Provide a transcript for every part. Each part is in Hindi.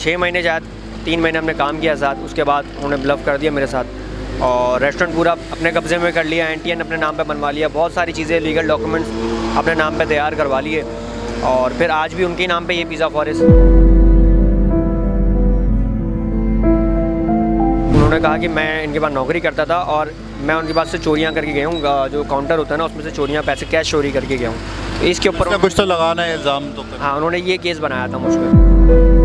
6 महीने शायद 3 महीने हमने काम किया साथ। उसके बाद उन्होंने ब्लफ कर दिया मेरे साथ और रेस्टोरेंट पूरा अपने कब्जे में कर लिया। NTN अपने नाम पे बनवा लिया, बहुत सारी चीज़ें लीगल डॉक्यूमेंट्स अपने नाम पे तैयार करवा लिए और फिर आज भी उनके नाम पे ये पिज़्ज़ा फॉरेस्ट। उन्होंने कहा कि मैं इनके पास नौकरी करता था और मैं उनके पास से चोरियां करके गया हूँ, जो काउंटर होता है ना उसमें से चोरियां, पैसे कैश चोरी करके गया हूँ। तो इसके ऊपर कुछ तो लगाना है इल्ज़ाम तो। हाँ, उन्होंने ये केस बनाया था मुझ पर।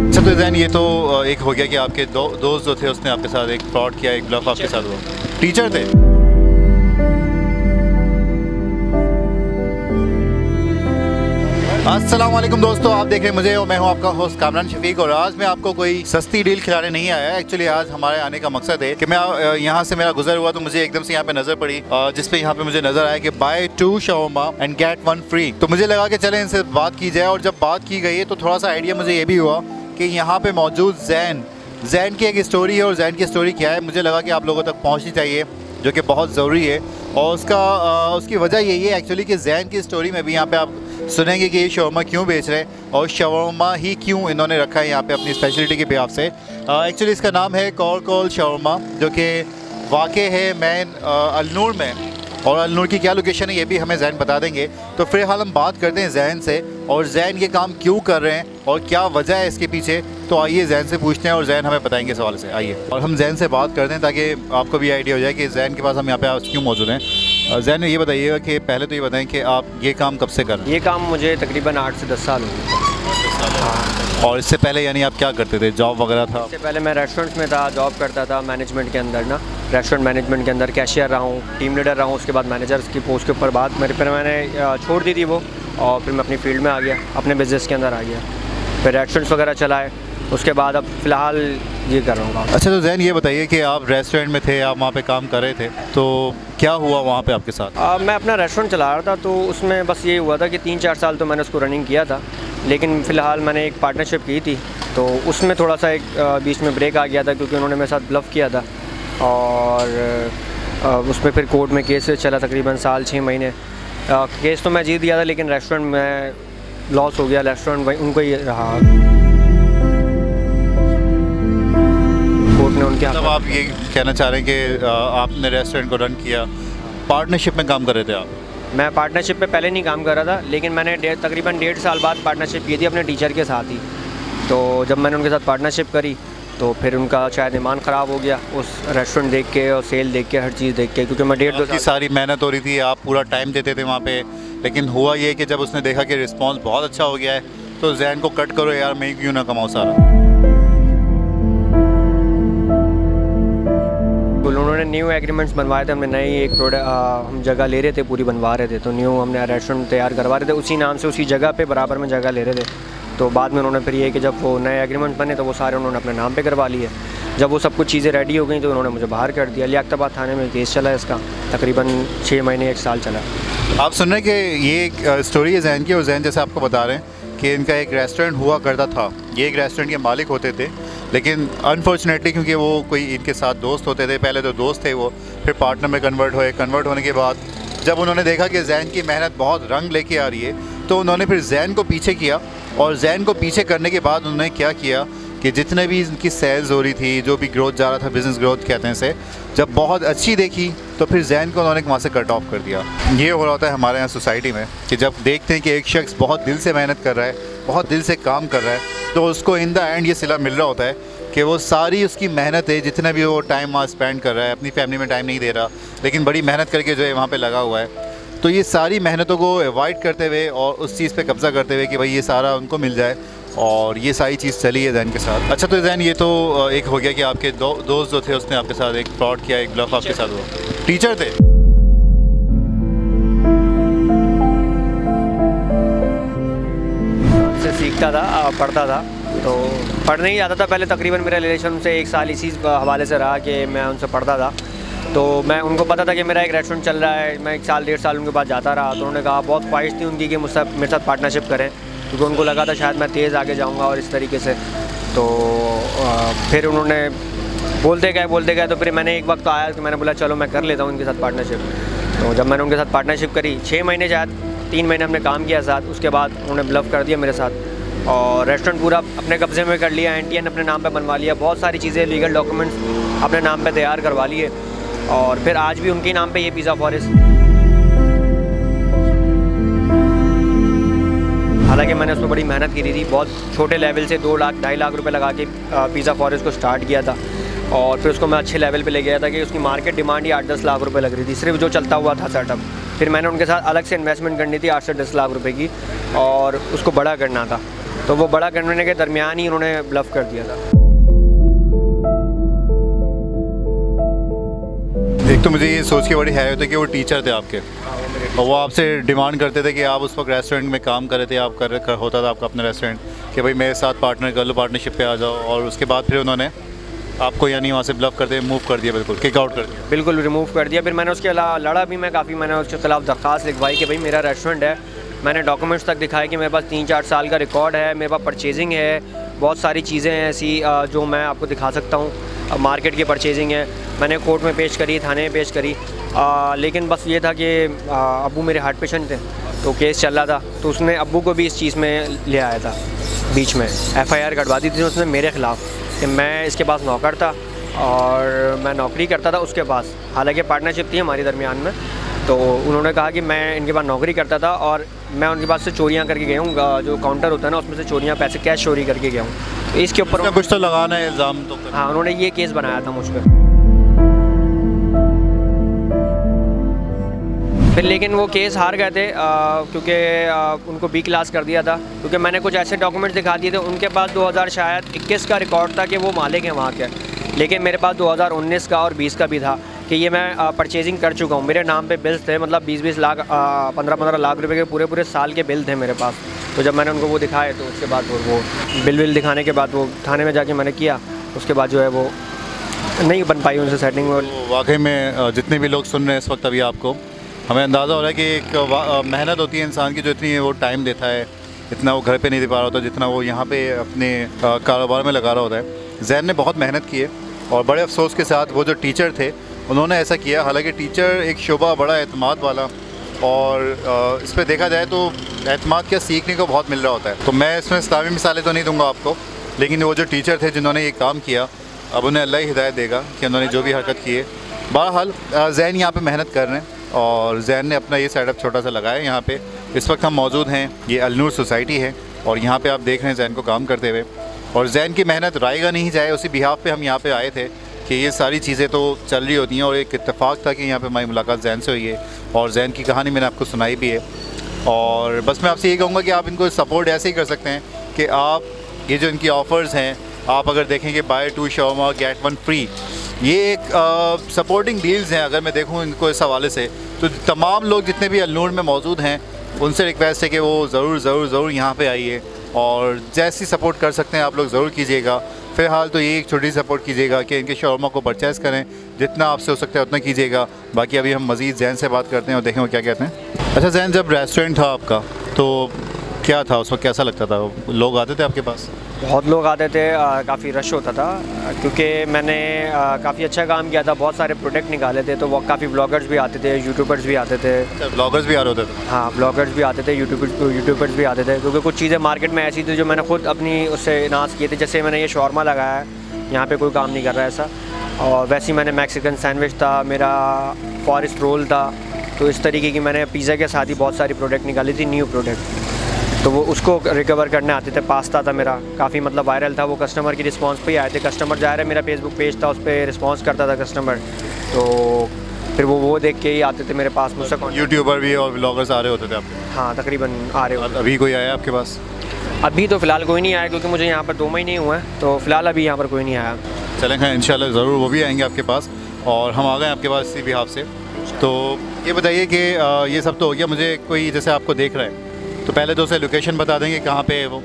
अच्छा तो ज़ैन, ये तो एक हो गया कि आपके दोस्त जो थे उसने आपके साथ एक फ्रॉड किया, एक ब्लफ आपके साथ हुआ। टीचर थे? अस्सलाम वालेकुम दोस्तों, आप देख रहे हैं मुझे और मैं हूं आपका होस्ट कामरान शफीक। और आज मैं आपको कोई सस्ती डील खिलाने नहीं आया। एक्चुअली आज हमारे आने का मकसद है कि मैं यहाँ से मेरा गुजर हुआ तो मुझे एकदम से यहाँ पे नज़र पड़ी, जिसपे यहाँ पे मुझे नज़र आया कि buy 2 shawarma and get 1 free. तो मुझे लगा कि चले इनसे बात की जाए। और जब बात की गई तो थोड़ा सा आइडिया मुझे ये भी हुआ कि यहाँ पे मौजूद जैन की एक स्टोरी है। और जैन की स्टोरी क्या है, मुझे लगा कि आप लोगों तक पहुँचनी चाहिए, जो कि बहुत ज़रूरी है। और उसकी वजह यही है एक्चुअली कि जैन की स्टोरी में भी यहाँ पे आप सुनेंगे कि ये शवरमा क्यों बेच रहे हैं और शवरमा ही क्यों इन्होंने रखा है यहाँ पे अपनी स्पेशलिटी के बिहाफ से। एक्चुअली इसका नाम है कॉल शवरमा, जो कि वाक़े है मेन अलनूर में। और अलनूर की क्या लोकेशन है ये भी हमें जैन बता देंगे। तो फिलहाल हम बात करते हैं जैन से, और जैन ये काम क्यों कर रहे हैं और क्या वजह है इसके पीछे। तो आइए जैन से पूछते हैं और जैन हमें बताएंगे सवाल से। आइए और हम जैन से बात करते हैं ताकि आपको भी आइडिया हो जाए कि जैन के पास हम यहाँ पे आज क्यों मौजूद हैं। जैन ये बताइएगा कि पहले तो ये बताएं कि आप ये काम कब से कर रहे हैं? ये काम मुझे तकरीबन 8 से 10 साल हो गए। और इससे पहले यानी आप क्या करते थे, जॉब वगैरह था? इससे पहले मैं रेस्टोरेंट्स में था, जॉब करता था मैनेजमेंट के अंदर ना, रेस्टोरेंट मैनेजमेंट के अंदर कैशियर रहा हूँ, टीम लीडर रहा हूँ। उसके बाद मैनेजर्स की पोस्ट के ऊपर बात मैंने छोड़ दी थी वो, और फिर मैं अपनी फील्ड में आ गया, अपने बिज़नेस के अंदर आ गया, फिर रेस्टोरेंट्स वगैरह चलाए। उसके बाद अब फ़िलहाल ये कर रहा हूँ। अच्छा तो जैन ये बताइए कि आप रेस्टोरेंट में थे, आप वहाँ पे काम कर रहे थे, तो क्या हुआ वहाँ पे आपके साथ? मैं अपना रेस्टोरेंट चला रहा था, तो उसमें बस ये हुआ था कि 3-4 साल तो मैंने उसको रनिंग किया था, लेकिन फ़िलहाल मैंने एक पार्टनरशिप की थी, तो उसमें थोड़ा सा एक बीच में ब्रेक आ गया था क्योंकि उन्होंने मेरे साथ ब्लफ किया था। और उसमें फिर कोर्ट में केस चला तकरीबन साल 6 महीने। केस तो मैं जीत दिया था, लेकिन रेस्टोरेंट में लॉस हो गया, रेस्टोरेंट वही उनको ही रहा। कोर्ट ने उनके मतलब आप ये कहना चाह रहे हैं कि आपने रेस्टोरेंट को रन किया, पार्टनरशिप में काम कर रहे थे आप? मैं पार्टनरशिप पे पहले नहीं काम कर रहा था, लेकिन मैंने तकरीबन 1.5 साल बाद पार्टनरशिप की थी अपने टीचर के साथ ही। तो जब मैंने उनके साथ पार्टनरशिप करी तो फिर उनका शायद ईमान ख़राब हो गया उस रेस्टोरेंट देख के और सेल देख के, हर चीज़ देख के, क्योंकि मैं 1.5-2 साल सारी मेहनत हो रही थी, आप पूरा टाइम देते थे वहाँ पे। लेकिन हुआ ये कि जब उसने देखा कि रिस्पॉन्स बहुत अच्छा हो गया है तो जैन को कट करो यार, मैं क्यों ना कमाऊँ सारा। उन्होंने न्यू एग्रीमेंट्स बनवाए थे, हमने नई एक प्रोडक्ट हम जगह ले रहे थे, पूरी बनवा रहे थे, तो न्यू हमने रेस्टोरेंट तैयार करवा रहे थे उसी नाम से, उसी जगह पे बराबर में जगह ले रहे थे। तो बाद में उन्होंने फिर ये कि जब वो नए एग्रीमेंट बने तो वो सारे उन्होंने अपने नाम पे करवा लिए। जब वो सब कुछ चीज़ें रेडी हो गई तो उन्होंने मुझे बाहर कर दिया। लियाकताबाद थाने में केस चला इसका, तकरीबन 6 महीने 1 साल चला। आप सुन रहे हैं कि ये एक स्टोरी है जैन की, और जैन जैसे आपको बता रहे हैं कि इनका एक रेस्टोरेंट हुआ करता था, ये एक रेस्टोरेंट के मालिक होते थे, लेकिन अनफॉर्चुनेटली क्योंकि वो कोई इनके साथ दोस्त होते थे, पहले तो दोस्त थे वो, फिर पार्टनर में कन्वर्ट होने के बाद जब उन्होंने देखा कि जैन की मेहनत बहुत रंग लेके आ रही है तो उन्होंने फिर जैन को पीछे किया। और जैन को पीछे करने के बाद उन्होंने क्या किया कि जितने भी इनकी सेल्स हो रही थी, जो भी ग्रोथ जा रहा था, बिज़नेस ग्रोथ कहते हैं इसे, जब बहुत अच्छी देखी तो फिर जैन को उन्होंने वहाँ से कट ऑफ कर दिया। ये हो रहा होता है हमारे यहाँ सोसाइटी में कि जब देखते हैं कि एक शख्स बहुत दिल से मेहनत कर रहा है, बहुत दिल से काम कर रहा है, तो उसको इन द एंड ये सिला मिल रहा होता है कि वो सारी उसकी मेहनत है, जितना भी वो टाइम वहाँ स्पेंड कर रहा है, अपनी फैमिली में टाइम नहीं दे रहा, लेकिन बड़ी मेहनत करके जो है वहाँ पे लगा हुआ है। तो ये सारी मेहनतों को अवॉइड करते हुए और उस चीज़ पे कब्ज़ा करते हुए कि भाई ये सारा उनको मिल जाए, और ये सारी चीज़ चली है जैन के साथ। अच्छा तो जैन ये तो एक हो गया कि आपके दोस्त जो थे उसने आपके साथ एक फ्रॉड किया, एक ब्लफ आपके साथ हुआ। टीचर थे? से सीखता था, पढ़ता था, तो पढ़ने ही जाता था पहले। तकरीबन मेरा रिलेशन से 1 साल इसी हवाले से रहा कि मैं उनसे पढ़ता था, तो मैं उनको पता था कि मेरा एक रेस्टोरेंट चल रहा है, मैं 1 साल 1.5 साल उनके पास जाता रहा। तो उन्होंने कहा, बहुत ख्वाहिश थी उनकी कि मुझसे मेरे साथ पार्टनरशिप करें, क्योंकि उनको लगा था शायद मैं तेज़ आगे जाऊंगा और इस तरीके से। तो फिर उन्होंने बोलते गए तो फिर मैंने एक वक्त आया कि मैंने बोला चलो मैं कर लेता हूँ उनके साथ पार्टनरशिप। तो जब मैंने उनके साथ पार्टनरशिप करी, 6 महीने शायद 3 महीने हमने काम किया साथ, उसके बाद उन्होंने ब्लफ कर दिया मेरे साथ और रेस्टोरेंट पूरा अपने कब्जे में कर लिया, NTN अपने नाम पे बनवा लिया, बहुत सारी चीज़ें लीगल डॉक्यूमेंट्स अपने नाम पे तैयार करवा लिए और फिर आज भी उनके नाम पे ये पिज़्ज़ा फॉरेस्ट। हालांकि मैंने उसमें बड़ी मेहनत की थी, बहुत छोटे लेवल से 2 लाख 2.5 लाख रुपए लगा के पिज़्ज़ा फॉरेस्ट को स्टार्ट किया था और फिर उसको मैं अच्छे लेवल पे ले गया था कि उसकी मार्केट डिमांड ही 8-10 लाख रुपए लग रही थी, सिर्फ जो चलता हुआ था सेटअप। फिर मैंने उनके साथ अलग से इन्वेस्टमेंट करनी थी 8 से 10 लाख रुपए की और उसको बड़ा करना था, तो वो बड़ा करने के दरमियान ही उन्होंने ब्लफ कर दिया था। एक तो मुझे ये सोच के बड़ी हैरत है कि वो टीचर थे आपके और वो आपसे डिमांड करते थे कि आप उस वक्त रेस्टोरेंट में काम कर रहे थे, आप होता था आपका अपना रेस्टोरेंट कि भाई मेरे साथ पार्टनर कर लो, पार्टनरशिप पे आ जाओ, और उसके बाद फिर उन्होंने आपको यानी वहाँ से ब्लफ करते मूव कर दिया, बिल्कुल किक आउट कर दिया। बिल्कुल रिमूव कर दिया। फिर मैंने उसके अलावा लड़ा भी मैं काफ़ी, मैंने उसके खिलाफ दरख्वास्त लिखवाई कि भाई मेरा रेस्टोरेंट है, मैंने डॉक्यूमेंट्स तक दिखाया कि मेरे पास 3-4 साल का रिकॉर्ड है, मेरे पास परचेजिंग है, बहुत सारी चीज़ें हैं ऐसी जो मैं आपको दिखा सकता हूँ, मार्केट की परचेजिंग है, मैंने कोर्ट में पेश करी, थाने में पेश करी, लेकिन बस ये था कि अब्बू मेरे हार्ट पेशेंट थे तो केस चल रहा था, तो उसने अब्बू को भी इस चीज़ में ले आया था, बीच में FIR कटवा दी थी उसने मेरे ख़िलाफ़ कि मैं इसके पास नौकर था और मैं नौकरी करता था उसके पास, हालांकि पार्टनरशिप थी हमारी दरमियान में। तो उन्होंने कहा कि मैं इनके पास नौकरी करता था और मैं उनके पास से चोरियां करके गया हूँ, जो काउंटर होता है ना उसमें से चोरियां, पैसे कैश चोरी करके गया हूँ, तो इसके ऊपर कुछ तो लगाना है इल्ज़ाम तो। हाँ, उन्होंने ये केस बनाया था मुझ पर। फिर लेकिन वो केस हार गए थे क्योंकि उनको B क्लास कर दिया था, क्योंकि मैंने कुछ ऐसे डॉक्यूमेंट्स दिखा दिए थे, उनके पास 2021 का रिकॉर्ड था कि वो मालिक हैं वहाँ के, लेकिन मेरे पास 2019 का और 20 का भी था कि ये मैं परचेजिंग कर चुका हूँ, मेरे नाम पे बिल्स थे, मतलब 20-20 लाख 15-15 लाख रुपए के पूरे साल के बिल थे मेरे पास। तो जब मैंने उनको वो दिखाए तो उसके बाद वो बिल दिखाने के बाद वो थाने में जाके मैंने किया, उसके बाद जो है वो नहीं बन पाई उनसे सेटिंग। वाकई में जितने भी लोग सुन रहे हैं इस वक्त अभी आपको, हमें अंदाज़ा हो रहा है कि एक मेहनत होती है इंसान की, जो इतनी वो टाइम देता है, इतना वो घर पे नहीं दे पा रहा होता जितना वो यहाँ पे अपने कारोबार में लगा रहा होता है। जैन ने बहुत मेहनत की है और बड़े अफसोस के साथ वो जो टीचर थे उन्होंने ऐसा किया। हालांकि टीचर एक शोबा बड़ा एतमाद वाला, और इस पर देखा जाए तो एतमाद क्या सीखने को बहुत मिल रहा होता है। तो मैं इसमें इस्लामी मिसालें तो नहीं दूंगा आपको, लेकिन वो जो टीचर थे जिन्होंने ये काम किया, अब उन्हें अल्लाह ही हिदायत देगा कि उन्होंने जो भी हरकत की है। बहरहाल जैन यहाँ पे मेहनत कर रहे हैं और जैन ने अपना ये सेटअप छोटा सा लगाया है यहाँ पे। इस वक्त हम मौजूद हैं, ये अलनूर सोसाइटी है और यहाँ पे आप देख रहे हैं जैन को काम करते हुए, और जैन की मेहनत रायगा नहीं जाए उसी बिहाफ पे हम यहाँ पे आए थे कि ये सारी चीज़ें तो चल रही होती हैं, और एक इत्तेफाक था कि यहाँ पे हमारी मुलाकात जैन से हुई है और जैन की कहानी मैंने आपको सुनाई भी है। और बस मैं आपसे ये कहूँगा कि आप इनको सपोर्ट ऐसे ही कर सकते हैं कि आप ये जो इनकी ऑफ़र्स हैं, आप अगर देखें कि बाय 2 शावरमा गेट 1 फ्री, ये एक सपोर्टिंग डील्स हैं। अगर मैं देखूँ इनको इस हवाले से, तो तमाम लोग जितने भी अलनूर में मौजूद हैं उनसे रिक्वेस्ट है कि वो ज़रूर यहाँ पे आइए और जैसी सपोर्ट कर सकते हैं आप लोग ज़रूर कीजिएगा। फ़िलहाल तो ये एक छोटी सपोर्ट कीजिएगा कि इनके शौरमा को परचेज़ करें, जितना आपसे हो सकता है उतना कीजिएगा। बाकी अभी हम मज़ीद जैन से बात करते हैं और देखें वो क्या कहते हैं। अच्छा जैन, जब रेस्टोरेंट था आपका तो क्या था उस वक्त, कैसा लगता था? लोग आते थे आपके पास? बहुत लोग आते थे, काफ़ी रश होता था क्योंकि मैंने काफ़ी अच्छा काम किया था, बहुत सारे प्रोडक्ट निकाले थे, तो वो काफ़ी ब्लॉगर्स भी आते थे, यूट्यूबर्स भी आते थे। ब्लॉगर्स भी आ रहे होते थे? हाँ, ब्लॉगर्स भी आते थे, यूट्यूबर्स भी आते थे, क्योंकि कुछ चीज़ें मार्केट में ऐसी थी जो मैंने खुद अपनी उससे नाश किए थे। जैसे मैंने ये शौरमा लगाया है, यहाँ पे कोई काम नहीं कर रहा है ऐसा, और वैसे ही मैंने मैक्सिकन सैंडविच था, मेरा फॉरेस्ट रोल था, तो इस तरीके की मैंने पिज़्ज़ा के साथ ही बहुत सारी प्रोडक्ट निकाली थी, न्यू प्रोडक्ट, तो वो उसको रिकवर करने आते थे। पास्ता था मेरा, काफ़ी मतलब वायरल था, वो कस्टमर की रिस्पांस पे ही आए थे। कस्टमर जा रहे, मेरा फेसबुक पेज था, उस पर रिस्पांस करता था कस्टमर, तो फिर वो देख के ही आते थे मेरे पास मुझसे। यूट्यूबर भी और ब्लॉगर्स आ रहे होते थे आपके? हाँ, तकरीबन आ रहे होते। अभी कोई आया आपके पास? अभी तो फ़िलहाल कोई नहीं आया, क्योंकि मुझे यहाँ पर 2 महीने हुए हैं, तो फ़िलहाल अभी यहाँ पर कोई नहीं आया। चलें हाँ, इंशाल्लाह ज़रूर वो भी आएंगे आपके पास, और हम आ गए आपके पास इसी बिहाफ से। तो ये बताइए कि ये सब तो हो गया, मुझे कोई जैसे आपको देख रहा है तो पहले तो उसे लोकेशन बता देंगे कहाँ पे है वो,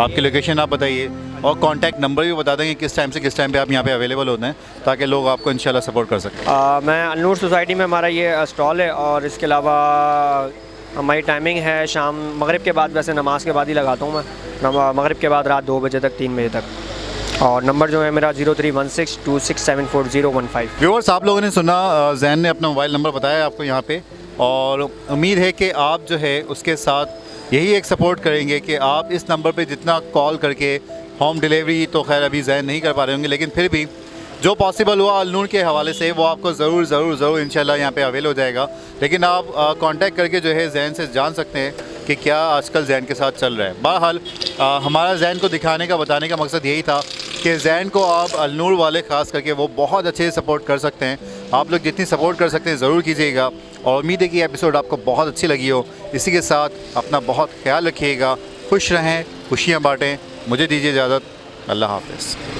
आपकी लोकेशन आप बताइए, और कॉन्टैक्ट नंबर भी बता देंगे किस टाइम से किस टाइम पे आप यहाँ पे अवेलेबल होते हैं, ताकि लोग आपको इंशाल्लाह सपोर्ट कर सकें। मैं अलनूर सोसाइटी में हमारा ये स्टॉल है, और इसके अलावा हमारी टाइमिंग है शाम मगरिब के बाद, वैसे नमाज के बाद ही लगाता हूँ मैं, मगरिब के बाद रात 2 बजे तक 3 बजे तक। और नंबर जो है मेरा 031626744015। व्यूअर्स, आप लोगों ने सुना, जैन ने अपना मोबाइल नंबर बताया आपको यहाँ पे, और उम्मीद है कि आप जो है उसके साथ यही एक सपोर्ट करेंगे कि आप इस नंबर पे जितना कॉल करके होम डिलीवरी तो खैर अभी ज़ैन नहीं कर पा रहे होंगे, लेकिन फिर भी जो पॉसिबल हुआ अल नूर के हवाले से वो आपको ज़रूर इंशाल्लाह यहाँ पे अवेल हो जाएगा। लेकिन आप कांटेक्ट करके जो है ज़ैन से जान सकते हैं कि क्या आजकल ज़ैन के साथ चल रहा है। बहरहाल हमारा ज़ैन को दिखाने का बताने का मकसद यही था कि ज़ैन को आप अल नूर वाले ख़ास करके वो बहुत अच्छे से सपोर्ट कर सकते हैं। आप लोग जितनी सपोर्ट कर सकते हैं ज़रूर कीजिएगा और उम्मीद है कि एपिसोड आपको बहुत अच्छी लगी हो। इसी के साथ अपना बहुत ख्याल रखिएगा, खुश रहें, खुशियाँ बाँटें। मुझे दीजिए इजाज़त, अल्लाह हाफ़िज़।